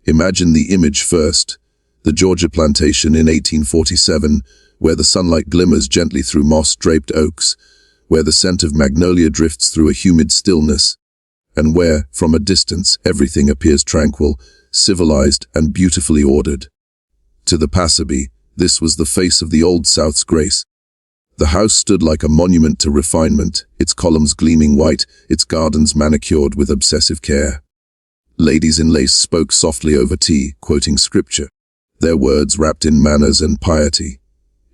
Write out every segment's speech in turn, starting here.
Imagine the image first. The Georgia plantation in 1847, where the sunlight glimmers gently through moss-draped oaks, where the scent of magnolia drifts through a humid stillness, and where, from a distance, everything appears tranquil, civilized, and beautifully ordered. To the passerby, this was the face of the Old South's grace. The house stood like a monument to refinement, its columns gleaming white, its gardens manicured with obsessive care. Ladies in lace spoke softly over tea, quoting scripture, their words wrapped in manners and piety.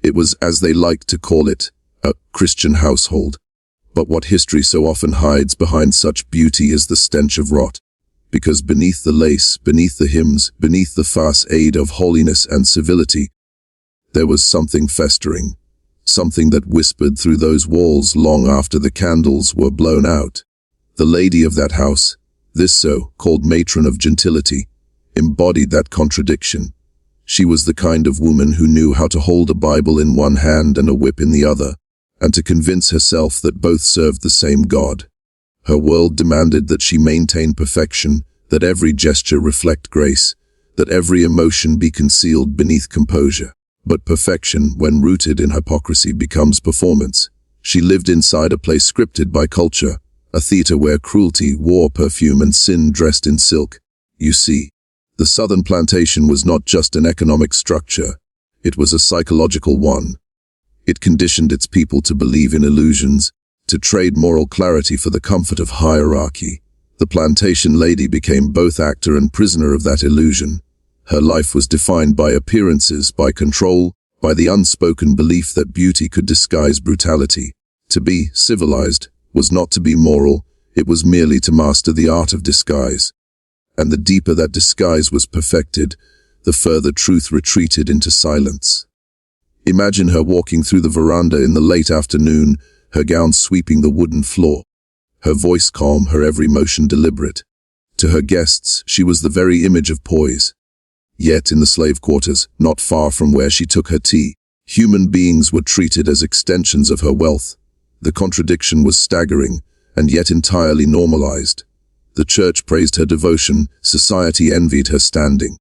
It was, as they liked to call it, a Christian household. But what history so often hides behind such beauty is the stench of rot. Because beneath the lace, beneath the hymns, beneath the facade of holiness and civility, there was something festering, something that whispered through those walls long after the candles were blown out. The lady of that house, this so-called matron of gentility, embodied that contradiction. She was the kind of woman who knew how to hold a Bible in one hand and a whip in the other, and to convince herself that both served the same God. Her world demanded that she maintain perfection, that every gesture reflect grace, that every emotion be concealed beneath composure. But perfection, when rooted in hypocrisy, becomes performance. She lived inside a place scripted by culture, a theater where cruelty wore perfume and sin dressed in silk. You see, the Southern plantation was not just an economic structure, it was a psychological one. It conditioned its people to believe in illusions, to trade moral clarity for the comfort of hierarchy. The plantation lady became both actor and prisoner of that illusion. Her life was defined by appearances, by control, by the unspoken belief that beauty could disguise brutality. To be civilized was not to be moral, it was merely to master the art of disguise. And the deeper that disguise was perfected, the further truth retreated into silence. Imagine her walking through the veranda in the late afternoon, her gown sweeping the wooden floor, her voice calm, her every motion deliberate. To her guests, she was the very image of poise. Yet in the slave quarters, not far from where she took her tea, human beings were treated as extensions of her wealth. The contradiction was staggering, and yet entirely normalized. The church praised her devotion, society envied her standing.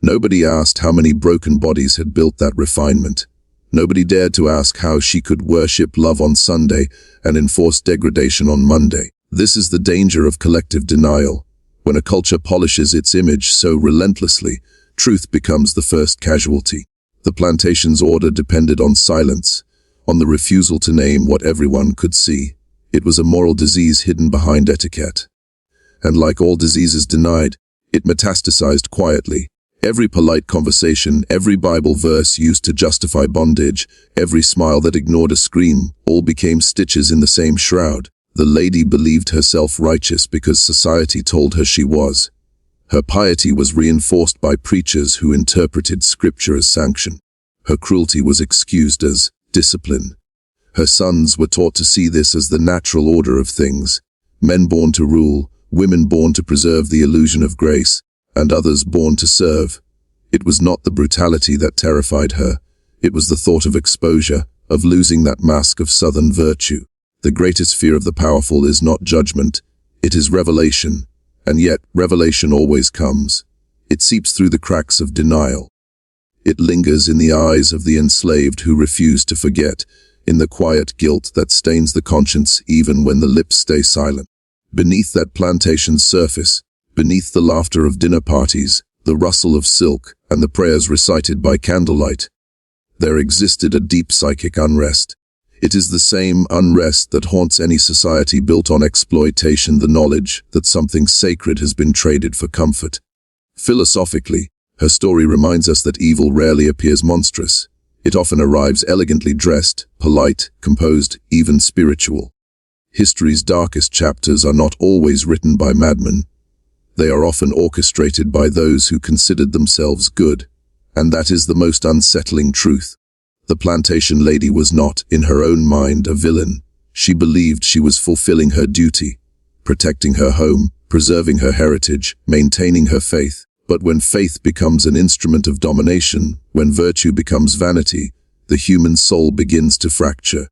Nobody asked how many broken bodies had built that refinement. Nobody dared to ask how she could worship love on Sunday and enforce degradation on Monday. This is the danger of collective denial. When a culture polishes its image so relentlessly, truth becomes the first casualty. The plantation's order depended on silence, on the refusal to name what everyone could see. It was a moral disease hidden behind etiquette. And like all diseases denied, it metastasized quietly. Every polite conversation, every Bible verse used to justify bondage, every smile that ignored a scream, all became stitches in the same shroud. The lady believed herself righteous because society told her she was. Her piety was reinforced by preachers who interpreted scripture as sanction. Her cruelty was excused as discipline. Her sons were taught to see this as the natural order of things. Men born to rule, women born to preserve the illusion of grace, and others born to serve. It was not the brutality that terrified her. It was the thought of exposure, of losing that mask of Southern virtue. The greatest fear of the powerful is not judgment, it is revelation. And yet, revelation always comes. It seeps through the cracks of denial. It lingers in the eyes of the enslaved who refuse to forget, in the quiet guilt that stains the conscience even when the lips stay silent. Beneath that plantation's surface, beneath the laughter of dinner parties, the rustle of silk, and the prayers recited by candlelight, there existed a deep psychic unrest. It is the same unrest that haunts any society built on exploitation, the knowledge that something sacred has been traded for comfort. Philosophically, her story reminds us that evil rarely appears monstrous. It often arrives elegantly dressed, polite, composed, even spiritual. History's darkest chapters are not always written by madmen. They are often orchestrated by those who considered themselves good, and that is the most unsettling truth. The plantation lady was not, in her own mind, a villain. She believed she was fulfilling her duty, protecting her home, preserving her heritage, maintaining her faith. But when faith becomes an instrument of domination, when virtue becomes vanity, the human soul begins to fracture.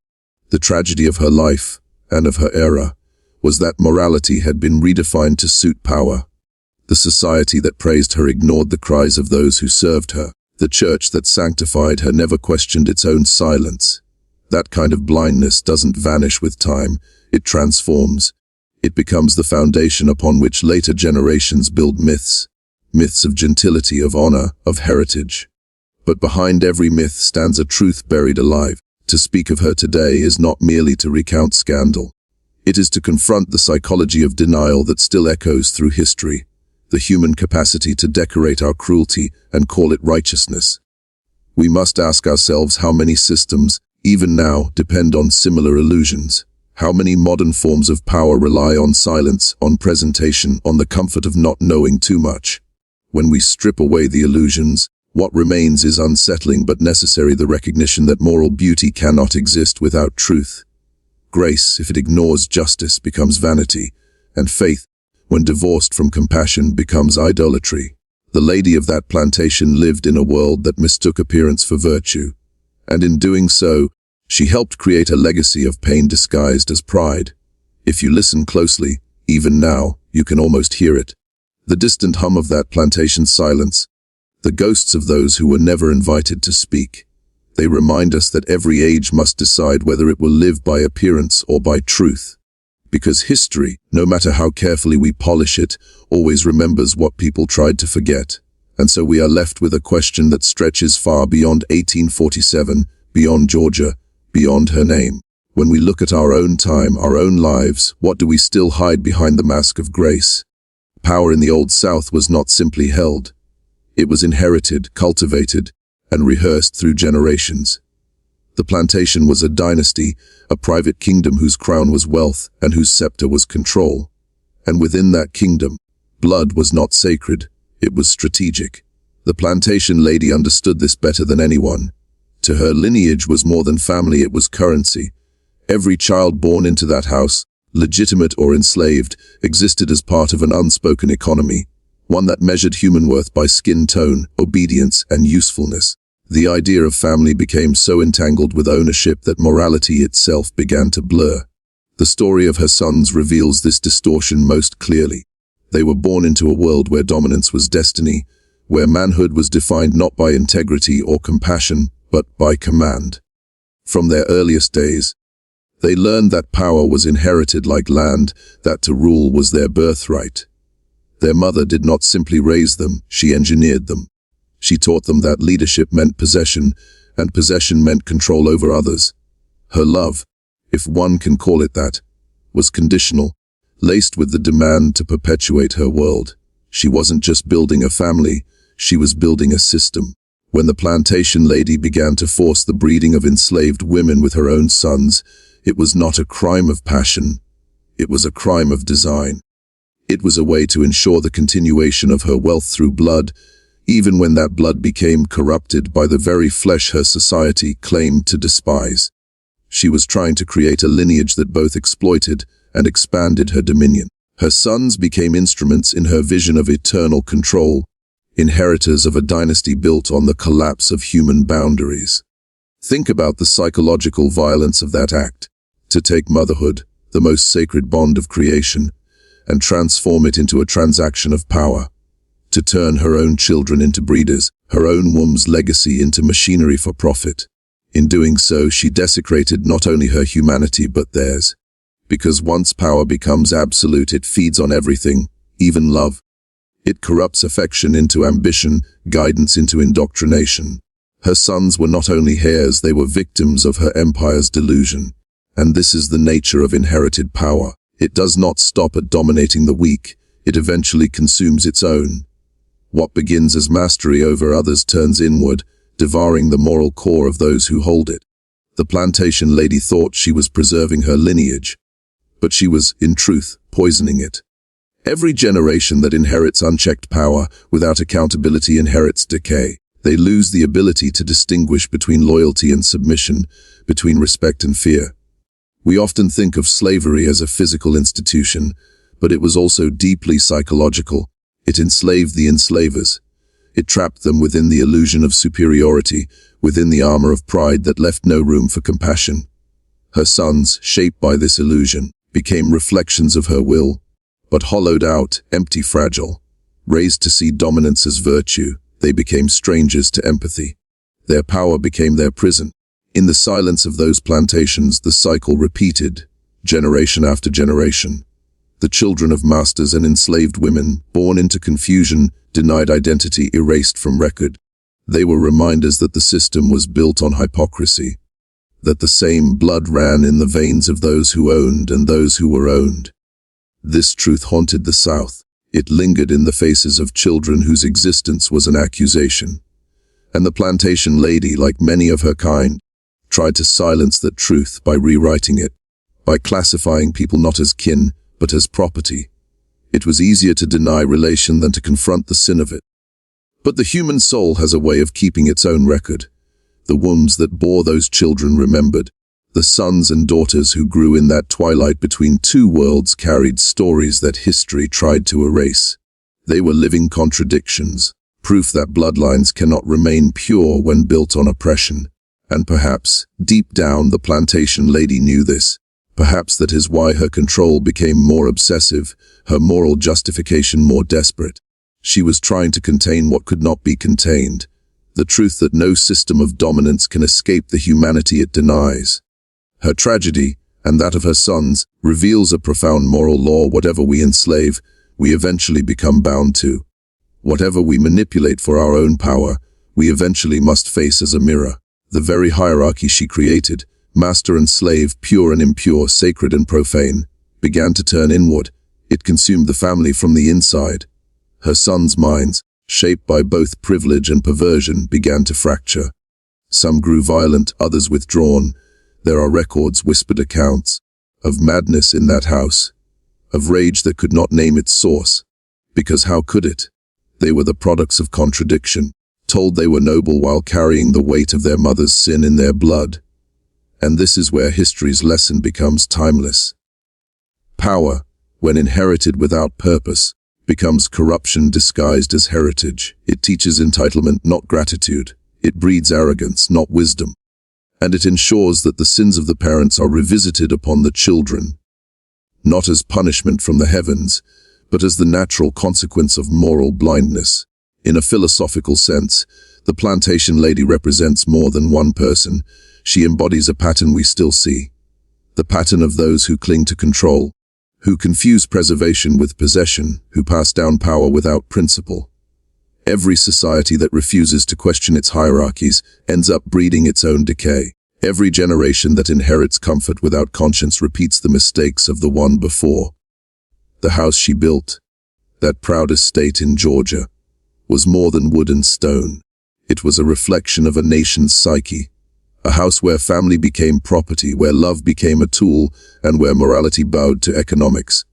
The tragedy of her life, and of her era, was that morality had been redefined to suit power. The society that praised her ignored the cries of those who served her. The church that sanctified her never questioned its own silence. That kind of blindness doesn't vanish with time, it transforms. It becomes the foundation upon which later generations build myths. Myths of gentility, of honor, of heritage. But behind every myth stands a truth buried alive. To speak of her today is not merely to recount scandal. It is to confront the psychology of denial that still echoes through history, the human capacity to decorate our cruelty and call it righteousness. We must ask ourselves how many systems, even now, depend on similar illusions. How many modern forms of power rely on silence, on presentation, on the comfort of not knowing too much? When we strip away the illusions, what remains is unsettling but necessary: the recognition that moral beauty cannot exist without truth. Grace, if it ignores justice, becomes vanity, and faith, when divorced from compassion, becomes idolatry. The lady of that plantation lived in a world that mistook appearance for virtue, and in doing so, she helped create a legacy of pain disguised as pride. If you listen closely, even now, you can almost hear it. The distant hum of that plantation's silence, the ghosts of those who were never invited to speak. They remind us that every age must decide whether it will live by appearance or by truth. Because history, no matter how carefully we polish it, always remembers what people tried to forget. And so we are left with a question that stretches far beyond 1847, beyond Georgia, beyond her name. When we look at our own time, our own lives, what do we still hide behind the mask of grace? Power in the Old South was not simply held. It was inherited, cultivated, and rehearsed through generations. The plantation was a dynasty, a private kingdom whose crown was wealth and whose scepter was control. And within that kingdom, blood was not sacred, it was strategic. The plantation lady understood this better than anyone. To her, lineage was more than family, it was currency. Every child born into that house, legitimate or enslaved, existed as part of an unspoken economy, one that measured human worth by skin tone, obedience, and usefulness. The idea of family became so entangled with ownership that morality itself began to blur. The story of her sons reveals this distortion most clearly. They were born into a world where dominance was destiny, where manhood was defined not by integrity or compassion, but by command. From their earliest days, they learned that power was inherited like land, that to rule was their birthright. Their mother did not simply raise them, she engineered them. She taught them that leadership meant possession, and possession meant control over others. Her love, if one can call it that, was conditional, laced with the demand to perpetuate her world. She wasn't just building a family, she was building a system. When the plantation lady began to force the breeding of enslaved women with her own sons, it was not a crime of passion, it was a crime of design. It was a way to ensure the continuation of her wealth through blood, even when that blood became corrupted by the very flesh her society claimed to despise. She was trying to create a lineage that both exploited and expanded her dominion. Her sons became instruments in her vision of eternal control, inheritors of a dynasty built on the collapse of human boundaries. Think about the psychological violence of that act. To take motherhood, the most sacred bond of creation, and transform it into a transaction of power. To turn her own children into breeders, her own womb's legacy into machinery for profit. In doing so, she desecrated not only her humanity but theirs. Because once power becomes absolute, it feeds on everything, even love. It corrupts affection into ambition, guidance into indoctrination. Her sons were not only heirs, they were victims of her empire's delusion. And this is the nature of inherited power. It does not stop at dominating the weak, it eventually consumes its own. What begins as mastery over others turns inward, devouring the moral core of those who hold it. The plantation lady thought she was preserving her lineage, but she was, in truth, poisoning it. Every generation that inherits unchecked power without accountability inherits decay. They lose the ability to distinguish between loyalty and submission, between respect and fear. We often think of slavery as a physical institution, but it was also deeply psychological. It enslaved the enslavers. It trapped them within the illusion of superiority, within the armor of pride that left no room for compassion. Her sons, shaped by this illusion, became reflections of her will, but hollowed out, empty, fragile. Raised to see dominance as virtue, they became strangers to empathy. Their power became their prison. In the silence of those plantations, the cycle repeated, generation after generation. The children of masters and enslaved women, born into confusion, denied identity, erased from record. They were reminders that the system was built on hypocrisy, that the same blood ran in the veins of those who owned and those who were owned. This truth haunted the South. It lingered in the faces of children whose existence was an accusation. And the plantation lady, like many of her kind, tried to silence that truth by rewriting it, by classifying people not as kin, but as property. It was easier to deny relation than to confront the sin of it. But the human soul has a way of keeping its own record. The wombs that bore those children remembered. The sons and daughters who grew in that twilight between two worlds carried stories that history tried to erase. They were living contradictions, proof that bloodlines cannot remain pure when built on oppression. And perhaps, deep down, the plantation lady knew this. Perhaps that is why her control became more obsessive, her moral justification more desperate. She was trying to contain what could not be contained, the truth that no system of dominance can escape the humanity it denies. Her tragedy, and that of her sons, reveals a profound moral law. Whatever we enslave, we eventually become bound to. Whatever we manipulate for our own power, we eventually must face as a mirror. The very hierarchy she created, master and slave, pure and impure, sacred and profane, began to turn inward. It consumed the family from the inside. Her sons' minds, shaped by both privilege and perversion, began to fracture. Some grew violent, others withdrawn. There are records, whispered accounts, of madness in that house, of rage that could not name its source. Because how could it? They were the products of contradiction, told they were noble while carrying the weight of their mother's sin in their blood. And this is where history's lesson becomes timeless. Power, when inherited without purpose, becomes corruption disguised as heritage. It teaches entitlement, not gratitude. It breeds arrogance, not wisdom. And it ensures that the sins of the parents are revisited upon the children, not as punishment from the heavens, but as the natural consequence of moral blindness. In a philosophical sense, the plantation lady represents more than one person. She embodies a pattern we still see. The pattern of those who cling to control, who confuse preservation with possession, who pass down power without principle. Every society that refuses to question its hierarchies ends up breeding its own decay. Every generation that inherits comfort without conscience repeats the mistakes of the one before. The house she built, that proud estate in Georgia, was more than wood and stone. It was a reflection of a nation's psyche. A house where family became property, where love became a tool, and where morality bowed to economics.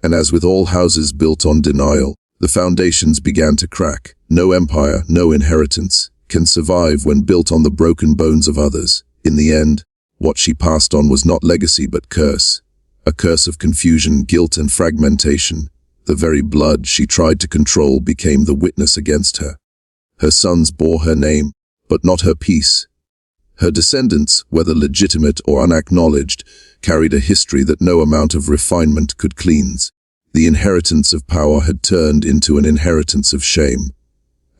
And as with all houses built on denial, the foundations began to crack. No empire, no inheritance, can survive when built on the broken bones of others. In the end, what she passed on was not legacy but curse. A curse of confusion, guilt, and fragmentation. The very blood she tried to control became the witness against her. Her sons bore her name, but not her peace. Her descendants, whether legitimate or unacknowledged, carried a history that no amount of refinement could cleanse. The inheritance of power had turned into an inheritance of shame.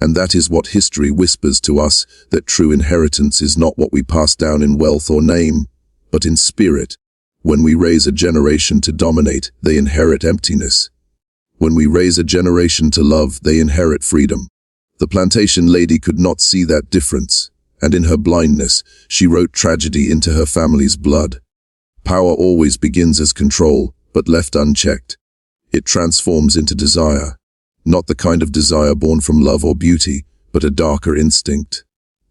And that is what history whispers to us, that true inheritance is not what we pass down in wealth or name, but in spirit. When we raise a generation to dominate, they inherit emptiness. When we raise a generation to love, they inherit freedom. The plantation lady could not see that difference, and in her blindness, she wrote tragedy into her family's blood. Power always begins as control, but left unchecked, it transforms into desire. Not the kind of desire born from love or beauty, but a darker instinct.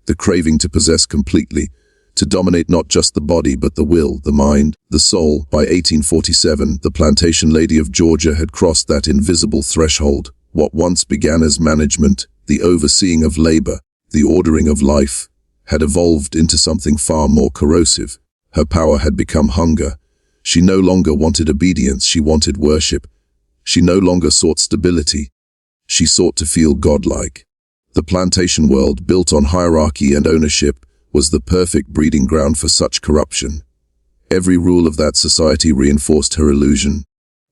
The craving to possess completely, to dominate not just the body but the will, the mind, the soul. By 1847, the plantation lady of Georgia had crossed that invisible threshold. What once began as management, the overseeing of labor, the ordering of life, had evolved into something far more corrosive. Her power had become hunger. She no longer wanted obedience, she wanted worship. She no longer sought stability. She sought to feel godlike. The plantation world, built on hierarchy and ownership, was the perfect breeding ground for such corruption. Every rule of that society reinforced her illusion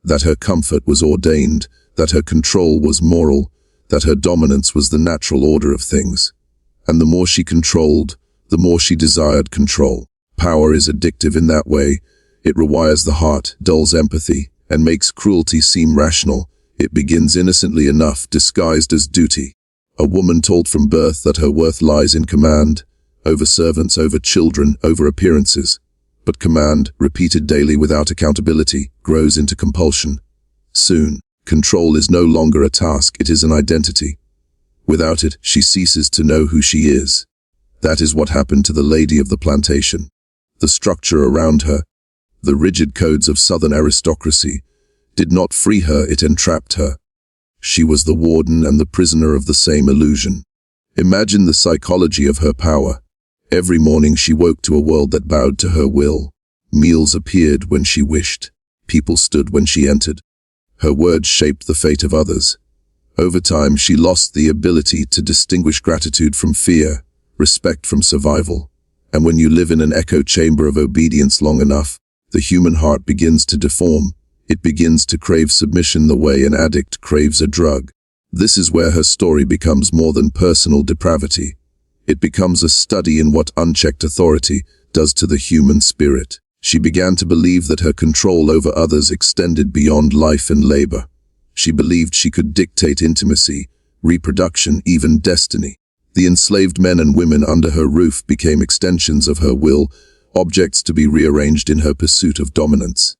that her comfort was ordained, that her control was moral, that her dominance was the natural order of things. And the more she controlled, the more she desired control. Power is addictive in that way. It rewires the heart, dulls empathy, and makes cruelty seem rational. It begins innocently enough, disguised as duty. A woman told from birth that her worth lies in command, over servants, over children, over appearances. But command, repeated daily without accountability, grows into compulsion. Soon, control is no longer a task, it is an identity. Without it, she ceases to know who she is. That is what happened to the lady of the plantation. The structure around her, the rigid codes of southern aristocracy, did not free her, it entrapped her. She was the warden and the prisoner of the same illusion. Imagine the psychology of her power. Every morning she woke to a world that bowed to her will. Meals appeared when she wished. People stood when she entered. Her words shaped the fate of others. Over time, she lost the ability to distinguish gratitude from fear, respect from survival. And when you live in an echo chamber of obedience long enough, the human heart begins to deform. It begins to crave submission the way an addict craves a drug. This is where her story becomes more than personal depravity. It becomes a study in what unchecked authority does to the human spirit. She began to believe that her control over others extended beyond life and labor. She believed she could dictate intimacy, reproduction, even destiny. The enslaved men and women under her roof became extensions of her will, objects to be rearranged in her pursuit of dominance.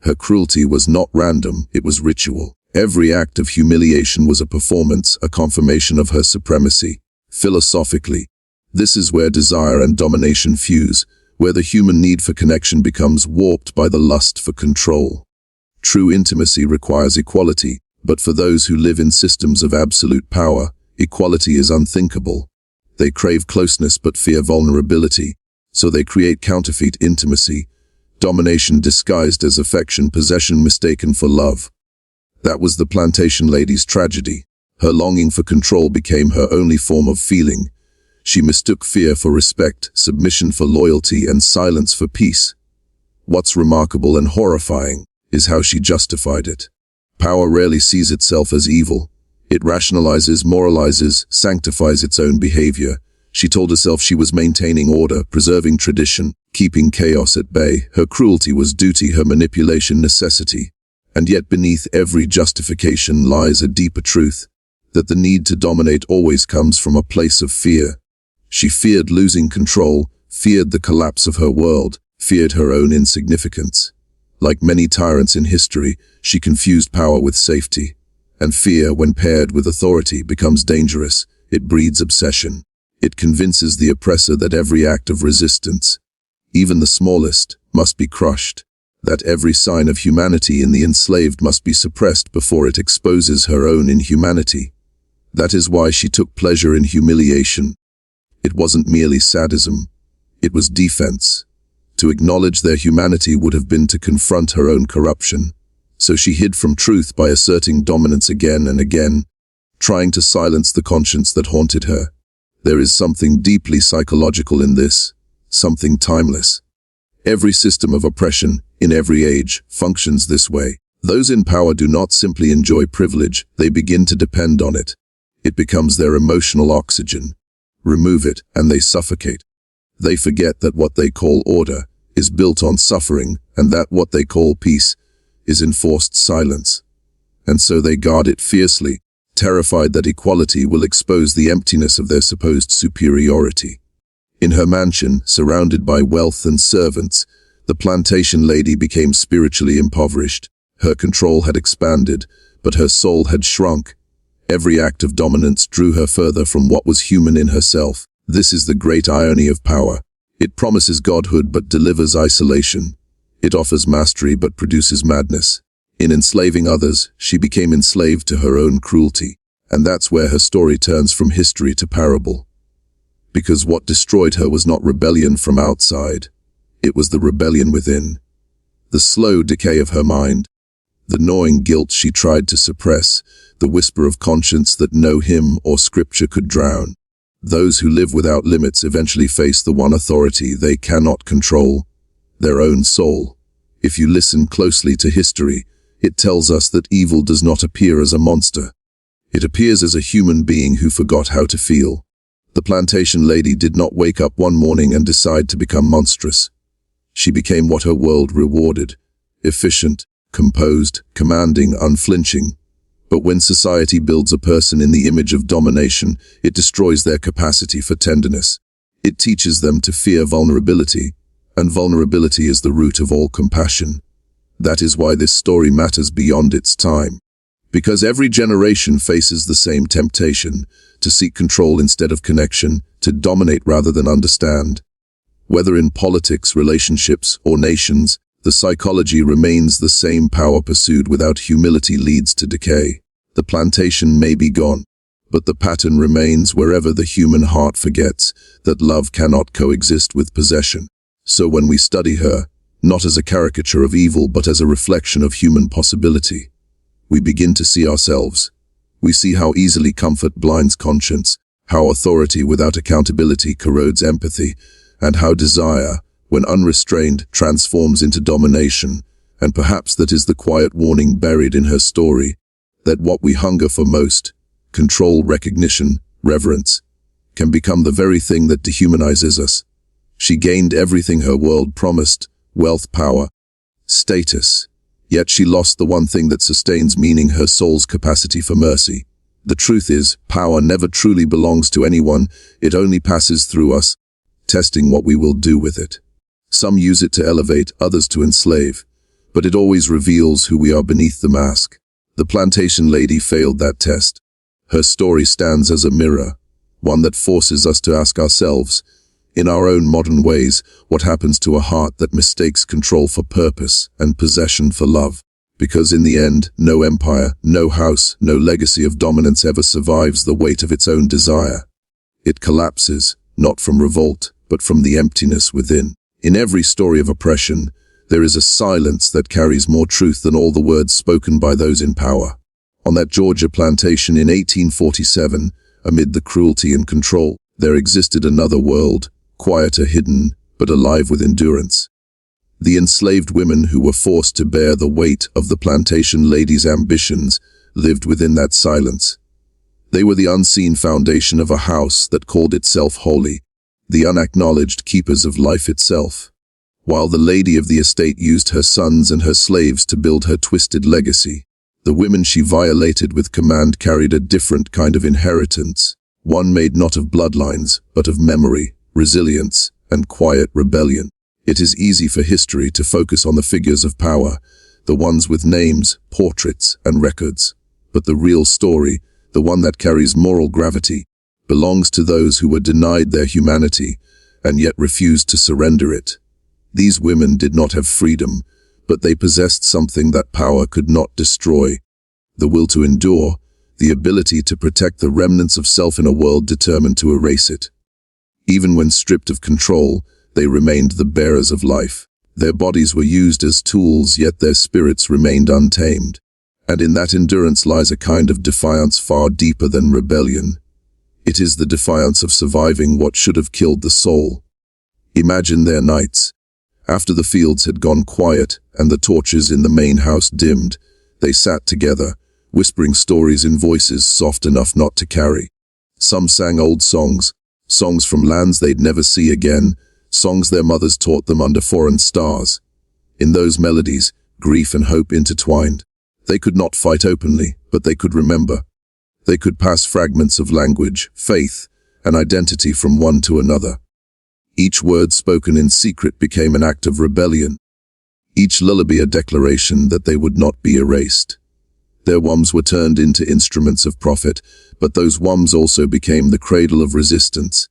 Her cruelty was not random, it was ritual. Every act of humiliation was a performance, a confirmation of her supremacy. Philosophically, this is where desire and domination fuse, where the human need for connection becomes warped by the lust for control. True intimacy requires equality, but for those who live in systems of absolute power, equality is unthinkable. They crave closeness but fear vulnerability, so they create counterfeit intimacy, domination disguised as affection, possession mistaken for love. That was the plantation lady's tragedy. Her longing for control became her only form of feeling. She mistook fear for respect, submission for loyalty, and silence for peace. What's remarkable and horrifying is how she justified it. Power rarely sees itself as evil. It rationalizes, moralizes, sanctifies its own behavior. She told herself she was maintaining order, preserving tradition, keeping chaos at bay. Her cruelty was duty, her manipulation necessity. And yet beneath every justification lies a deeper truth, that the need to dominate always comes from a place of fear. She feared losing control, feared the collapse of her world, feared her own insignificance. Like many tyrants in history, she confused power with safety. And fear, when paired with authority, becomes dangerous. It breeds obsession. It convinces the oppressor that every act of resistance, even the smallest, must be crushed. That every sign of humanity in the enslaved must be suppressed before it exposes her own inhumanity. That is why she took pleasure in humiliation. It wasn't merely sadism. It was defense. To acknowledge their humanity would have been to confront her own corruption. So she hid from truth by asserting dominance again and again, trying to silence the conscience that haunted her. There is something deeply psychological in this, something timeless. Every system of oppression, in every age, functions this way. Those in power do not simply enjoy privilege, they begin to depend on it. It becomes their emotional oxygen. Remove it, and they suffocate. They forget that what they call order is built on suffering, and that what they call peace is enforced silence. And so they guard it fiercely, terrified that equality will expose the emptiness of their supposed superiority. In her mansion, surrounded by wealth and servants, the plantation lady became spiritually impoverished. Her control had expanded, but her soul had shrunk. Every act of dominance drew her further from what was human in herself. This is the great irony of power. It promises godhood but delivers isolation. It offers mastery but produces madness. In enslaving others, she became enslaved to her own cruelty. And that's where her story turns from history to parable. Because what destroyed her was not rebellion from outside. It was the rebellion within. The slow decay of her mind. The gnawing guilt she tried to suppress. The whisper of conscience that no hymn or scripture could drown. Those who live without limits eventually face the one authority they cannot control, their own soul. If you listen closely to history, It tells us that evil does not appear as a monster. It appears as a human being who forgot how to feel. The plantation lady did not wake up one morning and decide to become monstrous. She became what her world rewarded: efficient, composed, commanding, unflinching. But when society builds a person in the image of domination, it destroys their capacity for tenderness. It teaches them to fear vulnerability, and vulnerability is the root of all compassion. That is why this story matters beyond its time. Because every generation faces the same temptation: to seek control instead of connection, to dominate rather than understand. Whether in politics, relationships, or nations, the psychology remains the same: power pursued without humility leads to decay. The plantation may be gone, but the pattern remains wherever the human heart forgets that love cannot coexist with possession. So when we study her, not as a caricature of evil but as a reflection of human possibility, we begin to see ourselves. We see how easily comfort blinds conscience, how authority without accountability corrodes empathy, and how desire, when unrestrained, transforms into domination. And perhaps that is the quiet warning buried in her story, that what we hunger for most, control, recognition, reverence, can become the very thing that dehumanizes us. She gained everything her world promised: wealth, power, status. Yet she lost the one thing that sustains meaning: her soul's capacity for mercy. The truth is, power never truly belongs to anyone. It only passes through us, testing what we will do with it. Some use it to elevate, others to enslave, but it always reveals who we are beneath the mask. The plantation lady failed that test. Her story stands as a mirror, one that forces us to ask ourselves, in our own modern ways, what happens to a heart that mistakes control for purpose and possession for love? Because in the end, no empire, no house, no legacy of dominance ever survives the weight of its own desire. It collapses, not from revolt, but from the emptiness within. In every story of oppression, there is a silence that carries more truth than all the words spoken by those in power. On that Georgia plantation in 1847, amid the cruelty and control, there existed another world, quieter, hidden, but alive with endurance. The enslaved women who were forced to bear the weight of the plantation lady's ambitions lived within that silence. They were the unseen foundation of a house that called itself holy, the unacknowledged keepers of life itself. While the lady of the estate used her sons and her slaves to build her twisted legacy, the women she violated with command carried a different kind of inheritance, one made not of bloodlines, but of memory, resilience, and quiet rebellion. It is easy for history to focus on the figures of power, the ones with names, portraits, and records. But the real story, the one that carries moral gravity, belongs to those who were denied their humanity and yet refused to surrender it. These women did not have freedom, but they possessed something that power could not destroy: the will to endure, the ability to protect the remnants of self in a world determined to erase it. Even when stripped of control, they remained the bearers of life. Their bodies were used as tools, yet their spirits remained untamed. And in that endurance lies a kind of defiance far deeper than rebellion. It is the defiance of surviving what should have killed the soul. Imagine their nights. After the fields had gone quiet and the torches in the main house dimmed, they sat together, whispering stories in voices soft enough not to carry. Some sang old songs, songs from lands they'd never see again, songs their mothers taught them under foreign stars. In those melodies, grief and hope intertwined. They could not fight openly, but they could remember. They could pass fragments of language, faith, and identity from one to another. Each word spoken in secret became an act of rebellion. Each lullaby a declaration that they would not be erased. Their whums were turned into instruments of profit, but those whums also became the cradle of resistance.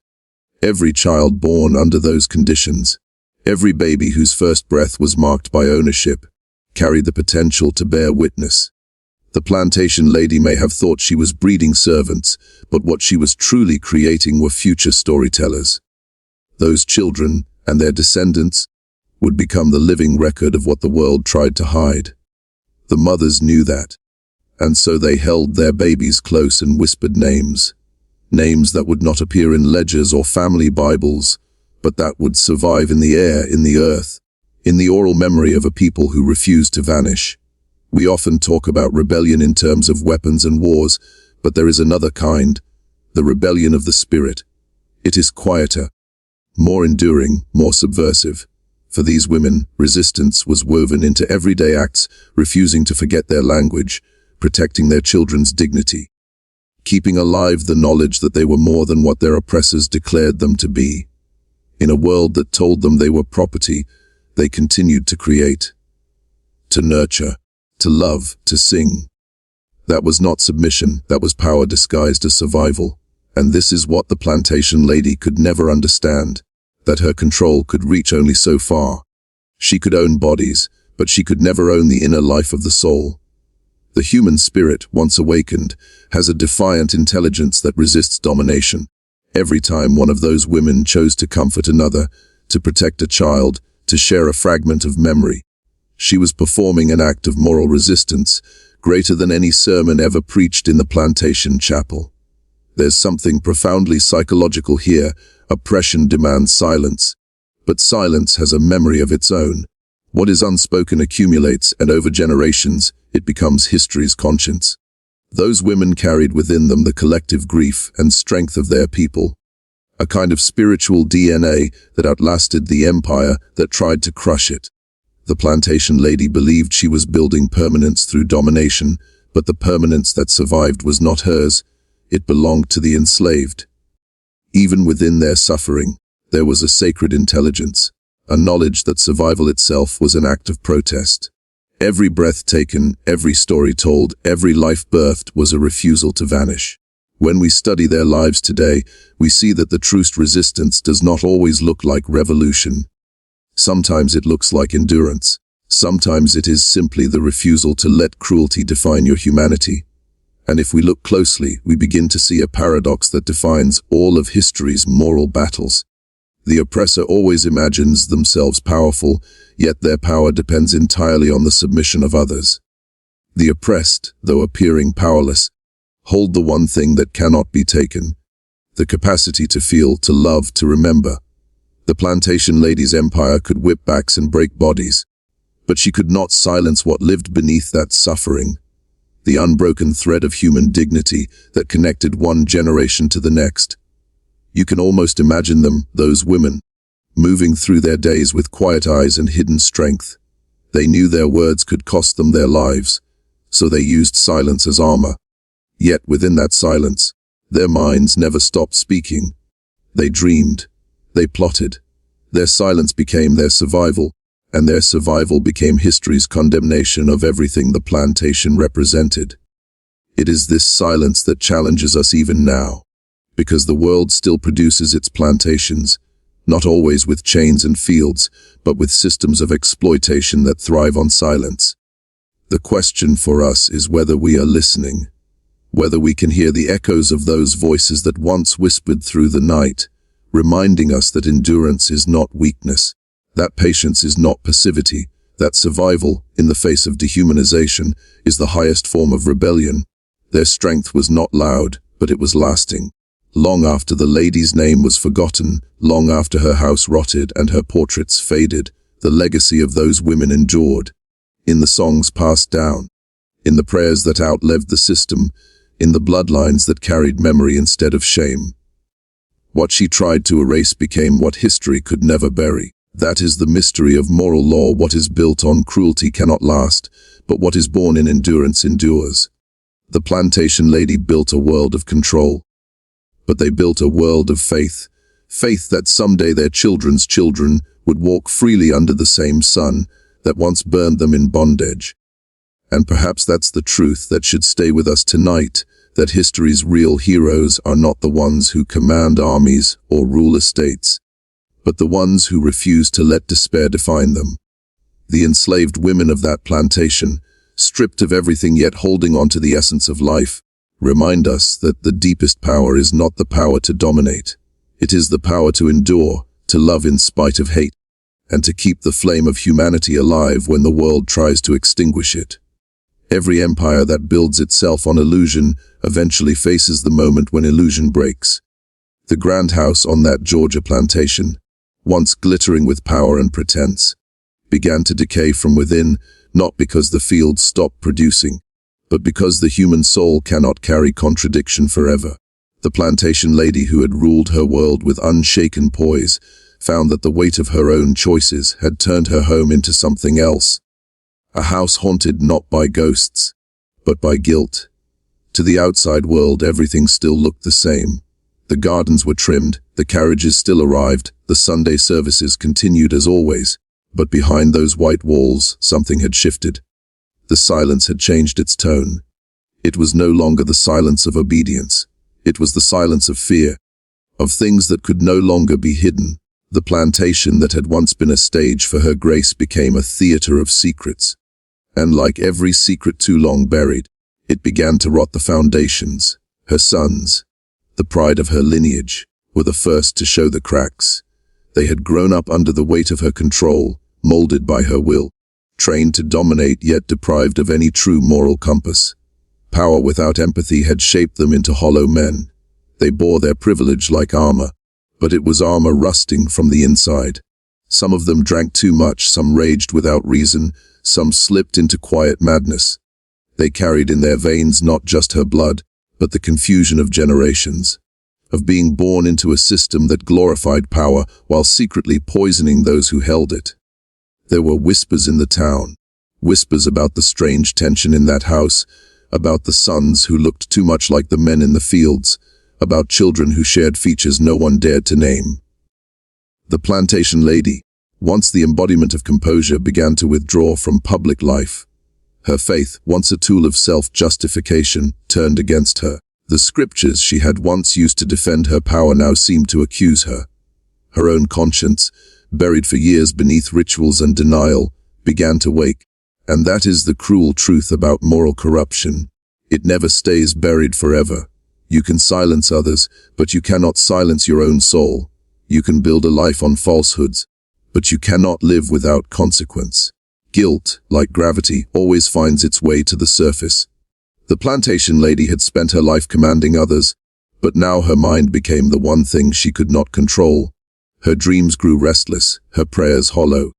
Every child born under those conditions, every baby whose first breath was marked by ownership, carried the potential to bear witness. The plantation lady may have thought she was breeding servants, but what she was truly creating were future storytellers. Those children, and their descendants, would become the living record of what the world tried to hide. The mothers knew that, and so they held their babies close and whispered names. Names that would not appear in ledgers or family Bibles, but that would survive in the air, in the earth, in the oral memory of a people who refused to vanish. We often talk about rebellion in terms of weapons and wars, but there is another kind, the rebellion of the spirit. It is quieter, more enduring, more subversive. For these women, resistance was woven into everyday acts, refusing to forget their language, protecting their children's dignity, keeping alive the knowledge that they were more than what their oppressors declared them to be. In a world that told them they were property, they continued to create, to nurture, to love, to sing. That was not submission, that was power disguised as survival. And this is what the plantation lady could never understand, that her control could reach only so far. She could own bodies, but she could never own the inner life of the soul. The human spirit, once awakened, has a defiant intelligence that resists domination. Every time one of those women chose to comfort another, to protect a child, to share a fragment of memory, she was performing an act of moral resistance, greater than any sermon ever preached in the plantation chapel. There's something profoundly psychological here. Oppression demands silence. But silence has a memory of its own. What is unspoken accumulates, and over generations, it becomes history's conscience. Those women carried within them the collective grief and strength of their people, a kind of spiritual DNA that outlasted the empire that tried to crush it. The plantation lady believed she was building permanence through domination, but the permanence that survived was not hers. It belonged to the enslaved. Even within their suffering, there was a sacred intelligence, a knowledge that survival itself was an act of protest. Every breath taken, every story told, every life birthed was a refusal to vanish. When we study their lives today, we see that the truest resistance does not always look like revolution. Sometimes it looks like endurance. Sometimes it is simply the refusal to let cruelty define your humanity. And if we look closely, we begin to see a paradox that defines all of history's moral battles. The oppressor always imagines themselves powerful, yet their power depends entirely on the submission of others. The oppressed, though appearing powerless, hold the one thing that cannot be taken, the capacity to feel, to love, to remember. The plantation lady's empire could whip backs and break bodies, but she could not silence what lived beneath that suffering, the unbroken thread of human dignity that connected one generation to the next. You can almost imagine them, those women, moving through their days with quiet eyes and hidden strength. They knew their words could cost them their lives, so they used silence as armor. Yet within that silence, their minds never stopped speaking. They dreamed. They plotted. Their silence became their survival, and their survival became history's condemnation of everything the plantation represented. It is this silence that challenges us even now, because the world still produces its plantations, not always with chains and fields, but with systems of exploitation that thrive on silence. The question for us is whether we are listening, whether we can hear the echoes of those voices that once whispered through the night, reminding us that endurance is not weakness, that patience is not passivity, that survival, in the face of dehumanization, is the highest form of rebellion. Their strength was not loud, but it was lasting. Long after the lady's name was forgotten, long after her house rotted and her portraits faded, the legacy of those women endured. In the songs passed down, in the prayers that outlived the system, in the bloodlines that carried memory instead of shame. What she tried to erase became what history could never bury. That is the mystery of moral law. What is built on cruelty cannot last, but what is born in endurance endures. The plantation lady built a world of control, but they built a world of faith, faith that someday their children's children would walk freely under the same sun that once burned them in bondage. And perhaps that's the truth that should stay with us tonight, that history's real heroes are not the ones who command armies or rule estates, but the ones who refuse to let despair define them. The enslaved women of that plantation, stripped of everything yet holding on to the essence of life, remind us that the deepest power is not the power to dominate. It is the power to endure, to love in spite of hate, and to keep the flame of humanity alive when the world tries to extinguish it. Every empire that builds itself on illusion eventually faces the moment when illusion breaks. The grand house on that Georgia plantation, once glittering with power and pretense, began to decay from within, not because the fields stopped producing, but because the human soul cannot carry contradiction forever. The plantation lady who had ruled her world with unshaken poise found that the weight of her own choices had turned her home into something else. A house haunted not by ghosts, but by guilt. To the outside world, everything still looked the same. The gardens were trimmed, the carriages still arrived, the Sunday services continued as always. But behind those white walls, something had shifted. The silence had changed its tone. It was no longer the silence of obedience. It was the silence of fear, of things that could no longer be hidden. The plantation that had once been a stage for her grace became a theater of secrets. And like every secret too long buried, it began to rot the foundations. Her sons, the pride of her lineage, were the first to show the cracks. They had grown up under the weight of her control, molded by her will, trained to dominate yet deprived of any true moral compass. Power without empathy had shaped them into hollow men. They bore their privilege like armor, but it was armor rusting from the inside. Some of them drank too much, some raged without reason, some slipped into quiet madness. They carried in their veins not just her blood, but the confusion of generations, of being born into a system that glorified power while secretly poisoning those who held it. There were whispers in the town, whispers about the strange tension in that house, about the sons who looked too much like the men in the fields, about children who shared features no one dared to name. The plantation lady, once the embodiment of composure, began to withdraw from public life. Her faith, once a tool of self-justification, turned against her. The scriptures she had once used to defend her power now seemed to accuse her. Her own conscience, buried for years beneath rituals and denial, began to wake. And that is the cruel truth about moral corruption. It never stays buried forever. You can silence others, but you cannot silence your own soul. You can build a life on falsehoods, but you cannot live without consequence. Guilt, like gravity, always finds its way to the surface. The plantation lady had spent her life commanding others, but now her mind became the one thing she could not control. Her dreams grew restless, her prayers hollow.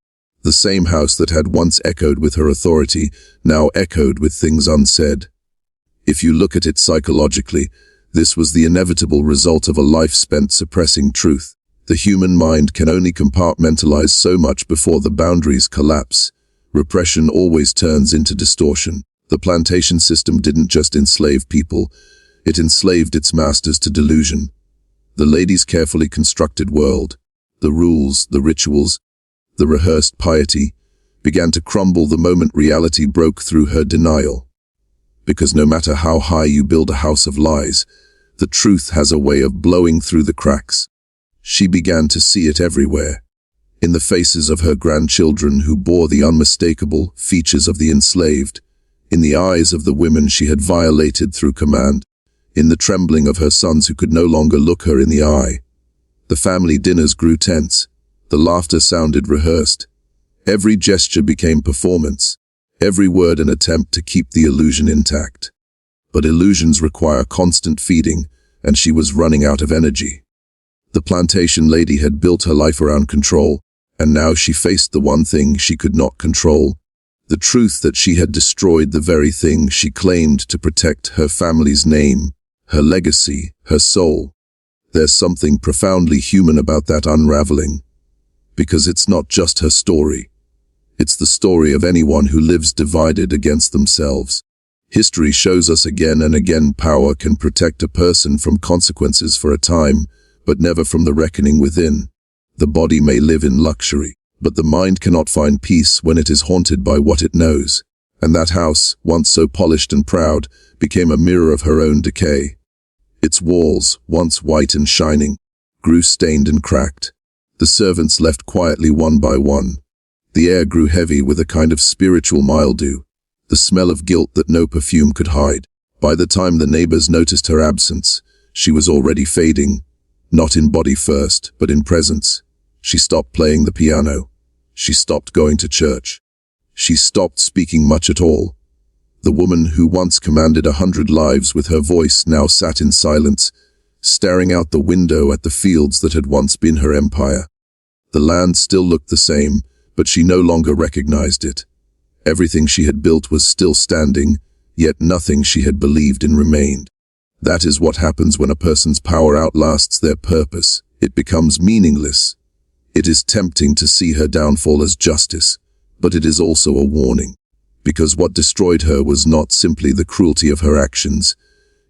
The same house that had once echoed with her authority now echoed with things unsaid. If you look at it psychologically, this was the inevitable result of a life spent suppressing truth. The human mind can only compartmentalize so much before the boundaries collapse. Repression always turns into distortion. The plantation system didn't just enslave people, it enslaved its masters to delusion. The lady's carefully constructed world, the rules, the rituals, the rehearsed piety, began to crumble the moment reality broke through her denial. Because no matter how high you build a house of lies, the truth has a way of blowing through the cracks. She began to see it everywhere. In the faces of her grandchildren who bore the unmistakable features of the enslaved, in the eyes of the women she had violated through command, in the trembling of her sons who could no longer look her in the eye. The family dinners grew tense. The laughter sounded rehearsed. Every gesture became performance, every word an attempt to keep the illusion intact. But illusions require constant feeding, and she was running out of energy. The plantation lady had built her life around control, and now she faced the one thing she could not control. The truth that she had destroyed the very thing she claimed to protect: her family's name, her legacy, her soul. There's something profoundly human about that unraveling. Because it's not just her story. It's the story of anyone who lives divided against themselves. History shows us again and again power can protect a person from consequences for a time, but never from the reckoning within. The body may live in luxury, but the mind cannot find peace when it is haunted by what it knows. And that house, once so polished and proud, became a mirror of her own decay. Its walls, once white and shining, grew stained and cracked. The servants left quietly one by one. The air grew heavy with a kind of spiritual mildew, the smell of guilt that no perfume could hide. By the time the neighbors noticed her absence, she was already fading, not in body first, but in presence. She stopped playing the piano. She stopped going to church. She stopped speaking much at all. The woman who once commanded 100 lives with her voice now sat in silence, staring out the window at the fields that had once been her empire. The land still looked the same, but she no longer recognized it. Everything she had built was still standing, yet nothing she had believed in remained. That is what happens when a person's power outlasts their purpose. It becomes meaningless. It is tempting to see her downfall as justice, but it is also a warning. Because what destroyed her was not simply the cruelty of her actions,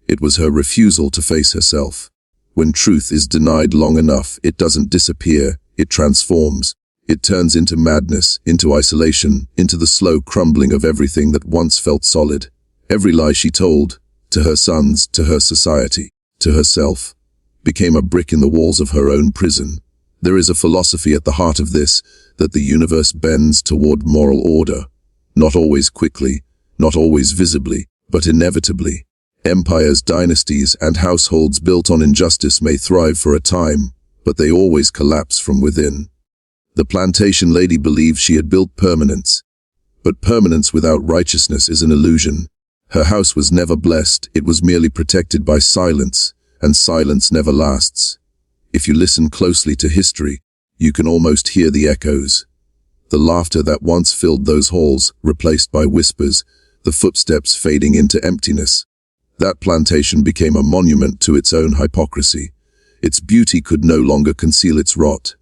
it was her refusal to face herself. When truth is denied long enough, it doesn't disappear, it transforms. It turns into madness, into isolation, into the slow crumbling of everything that once felt solid. Every lie she told, to her sons, to her society, to herself, became a brick in the walls of her own prison. There is a philosophy at the heart of this, that the universe bends toward moral order. Not always quickly, not always visibly, but inevitably. Empires, dynasties, and households built on injustice may thrive for a time, but they always collapse from within. The plantation lady believed she had built permanence. But permanence without righteousness is an illusion. Her house was never blessed, it was merely protected by silence, and silence never lasts. If you listen closely to history, you can almost hear the echoes. The laughter that once filled those halls, replaced by whispers, the footsteps fading into emptiness. That plantation became a monument to its own hypocrisy. Its beauty could no longer conceal its rot.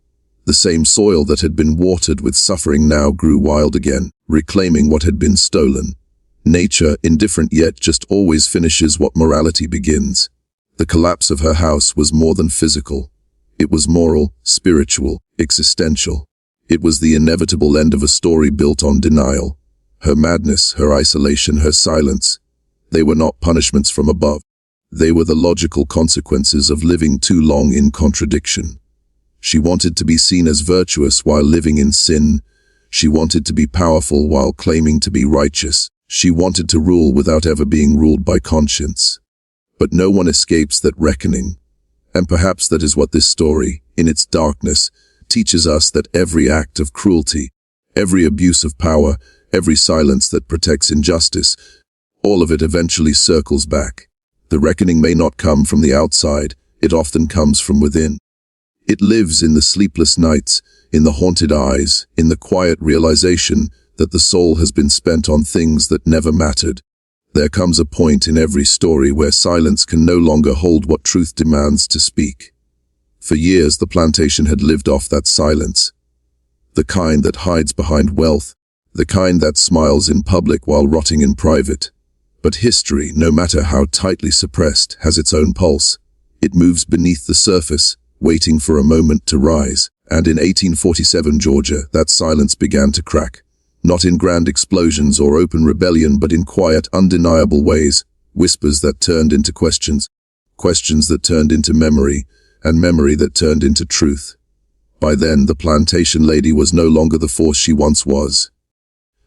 The same soil that had been watered with suffering now grew wild again, reclaiming what had been stolen. Nature, indifferent yet just always finishes what morality begins. The collapse of her house was more than physical. It was moral, spiritual, existential. It was the inevitable end of a story built on denial. Her madness, her isolation, her silence. They were not punishments from above. They were the logical consequences of living too long in contradiction. She wanted to be seen as virtuous while living in sin. She wanted to be powerful while claiming to be righteous. She wanted to rule without ever being ruled by conscience. But no one escapes that reckoning. And perhaps that is what this story, in its darkness, teaches us, that every act of cruelty, every abuse of power, every silence that protects injustice, all of it eventually circles back. The reckoning may not come from the outside, it often comes from within. It lives in the sleepless nights, in the haunted eyes, in the quiet realization that the soul has been spent on things that never mattered. There comes a point in every story where silence can no longer hold what truth demands to speak. For years, the plantation had lived off that silence. The kind that hides behind wealth, the kind that smiles in public while rotting in private. But history, no matter how tightly suppressed, has its own pulse. It moves beneath the surface, waiting for a moment to rise. And in 1847 Georgia, that silence began to crack. Not in grand explosions or open rebellion, but in quiet, undeniable ways. Whispers that turned into questions. Questions that turned into memory, and memory that turned into truth. By then, the plantation lady was no longer the force she once was.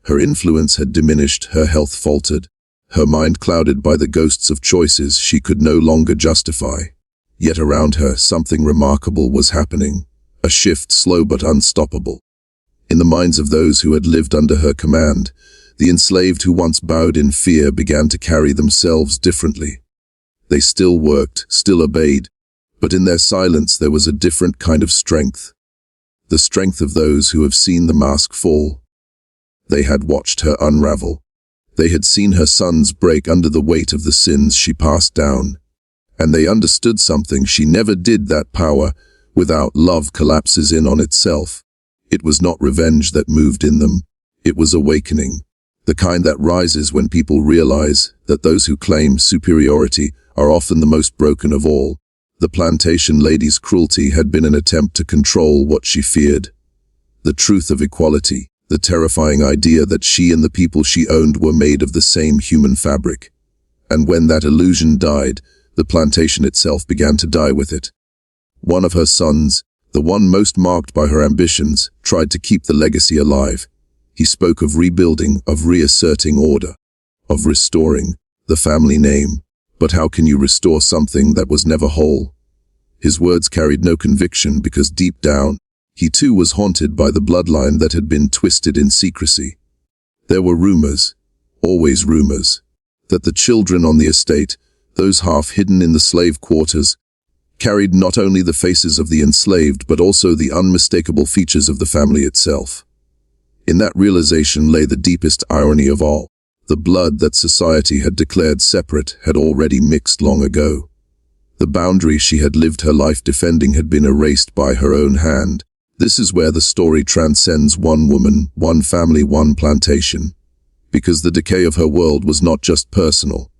Her influence had diminished, her health faltered, her mind clouded by the ghosts of choices she could no longer justify. Yet around her, something remarkable was happening. A shift slow but unstoppable. In the minds of those who had lived under her command, the enslaved who once bowed in fear began to carry themselves differently. They still worked, still obeyed, but in their silence there was a different kind of strength. The strength of those who have seen the mask fall. They had watched her unravel. They had seen her sons break under the weight of the sins she passed down. And they understood something: she never did. That power, without love, collapses in on itself. It was not revenge that moved in them. It was awakening. The kind that rises when people realize that those who claim superiority are often the most broken of all. The plantation lady's cruelty had been an attempt to control what she feared. The truth of equality, the terrifying idea that she and the people she owned were made of the same human fabric. And when that illusion died, the plantation itself began to die with it. One of her sons, the one most marked by her ambitions, tried to keep the legacy alive. He spoke of rebuilding, of reasserting order, of restoring the family name. But how can you restore something that was never whole? His words carried no conviction, because deep down, he too was haunted by the bloodline that had been twisted in secrecy. There were rumors, always rumors, that the children on the estate, those half hidden in the slave quarters, carried not only the faces of the enslaved but also the unmistakable features of the family itself. In that realization lay the deepest irony of all. The blood that society had declared separate had already mixed long ago. The boundary she had lived her life defending had been erased by her own hand. This is where the story transcends one woman, one family, one plantation. Because the decay of her world was not just personal,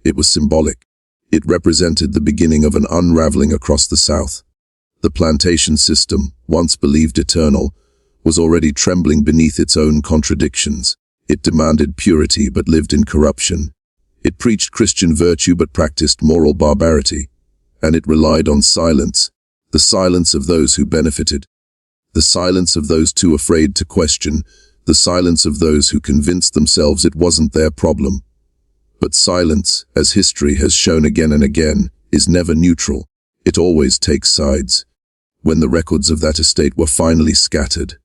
it was symbolic. It represented the beginning of an unraveling across the South. The plantation system, once believed eternal, was already trembling beneath its own contradictions. It demanded purity but lived in corruption. It preached Christian virtue but practiced moral barbarity. And it relied on silence, the silence of those who benefited, the silence of those too afraid to question, the silence of those who convinced themselves it wasn't their problem. But silence, as history has shown again and again, is never neutral. It always takes sides. When the records of that estate were finally scattered,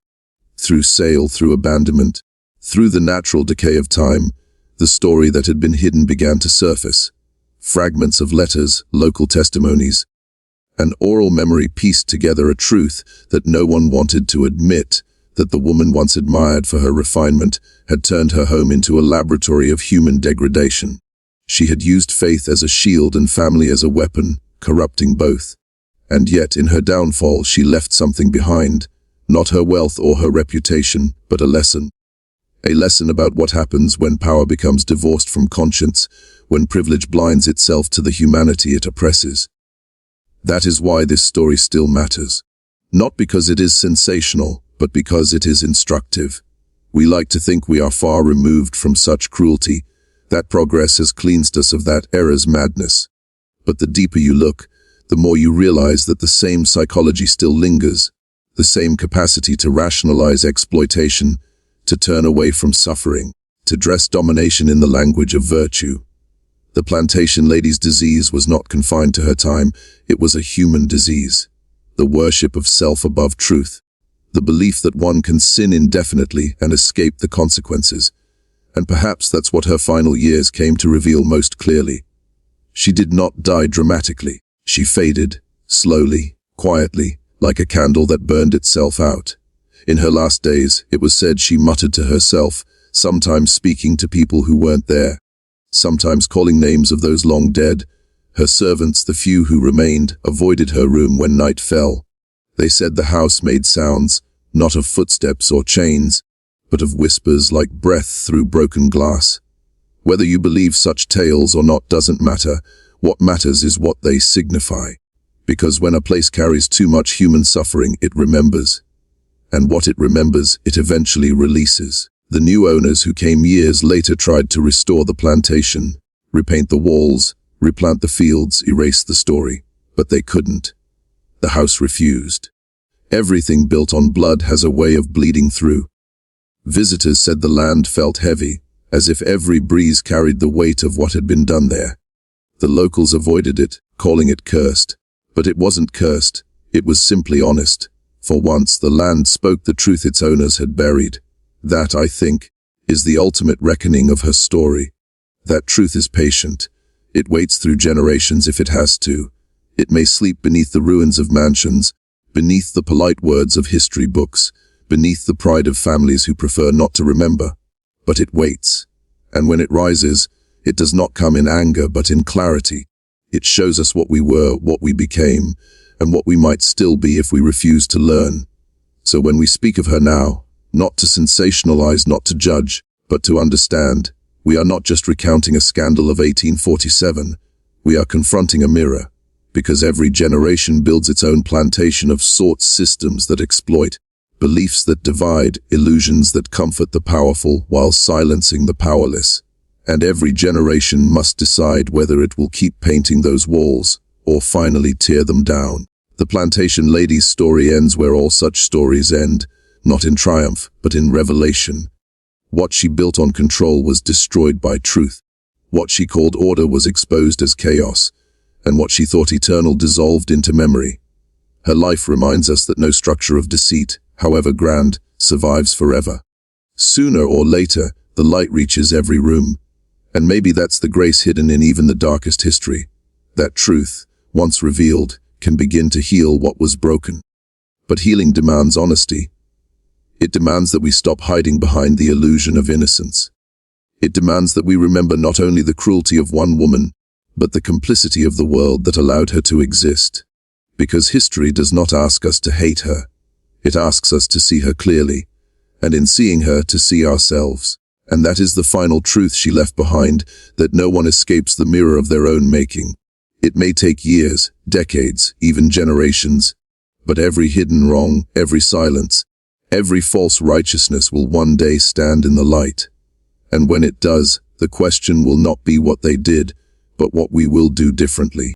through sale, through abandonment, through the natural decay of time, the story that had been hidden began to surface. Fragments of letters, local testimonies, and oral memory pieced together a truth that no one wanted to admit, that the woman once admired for her refinement had turned her home into a laboratory of human degradation. She had used faith as a shield and family as a weapon, corrupting both. And yet in her downfall she left something behind, not her wealth or her reputation, but a lesson. A lesson about what happens when power becomes divorced from conscience, when privilege blinds itself to the humanity it oppresses. That is why this story still matters. Not because it is sensational, but because it is instructive. We like to think we are far removed from such cruelty, that progress has cleansed us of that era's madness. But the deeper you look, the more you realize that the same psychology still lingers, the same capacity to rationalize exploitation, to turn away from suffering, to dress domination in the language of virtue. The plantation lady's disease was not confined to her time, it was a human disease. The worship of self above truth. The belief that one can sin indefinitely and escape the consequences. And perhaps that's what her final years came to reveal most clearly. She did not die dramatically. She faded, slowly, quietly, like a candle that burned itself out. In her last days, it was said she muttered to herself, sometimes speaking to people who weren't there, sometimes calling names of those long dead. Her servants, the few who remained, avoided her room when night fell. They said the house made sounds, not of footsteps or chains, but of whispers like breath through broken glass. Whether you believe such tales or not doesn't matter. What matters is what they signify. Because when a place carries too much human suffering, it remembers. And what it remembers, it eventually releases. The new owners who came years later tried to restore the plantation, repaint the walls, replant the fields, erase the story. But they couldn't. The house refused. Everything built on blood has a way of bleeding through. Visitors said the land felt heavy, as if every breeze carried the weight of what had been done there. The locals avoided it, calling it cursed. But it wasn't cursed, it was simply honest. For once the land spoke the truth its owners had buried. That, I think, is the ultimate reckoning of her story. That truth is patient. It waits through generations if it has to. It may sleep beneath the ruins of mansions, beneath the polite words of history books, beneath the pride of families who prefer not to remember. But it waits. And when it rises, it does not come in anger but in clarity. It shows us what we were, what we became, and what we might still be if we refuse to learn. So when we speak of her now, not to sensationalize, not to judge, but to understand, we are not just recounting a scandal of 1847, we are confronting a mirror, because every generation builds its own plantation of sorts, systems that exploit, beliefs that divide, illusions that comfort the powerful while silencing the powerless. And every generation must decide whether it will keep painting those walls, or finally tear them down. The plantation lady's story ends where all such stories end, not in triumph, but in revelation. What she built on control was destroyed by truth. What she called order was exposed as chaos, and what she thought eternal dissolved into memory. Her life reminds us that no structure of deceit, however grand, survives forever. Sooner or later, the light reaches every room. And maybe that's the grace hidden in even the darkest history. That truth, once revealed, can begin to heal what was broken. But healing demands honesty. It demands that we stop hiding behind the illusion of innocence. It demands that we remember not only the cruelty of one woman, but the complicity of the world that allowed her to exist. Because history does not ask us to hate her. It asks us to see her clearly, and in seeing her, to see ourselves. And that is the final truth she left behind, that no one escapes the mirror of their own making. It may take years, decades, even generations, but every hidden wrong, every silence, every false righteousness will one day stand in the light. And when it does, the question will not be what they did, but what we will do differently.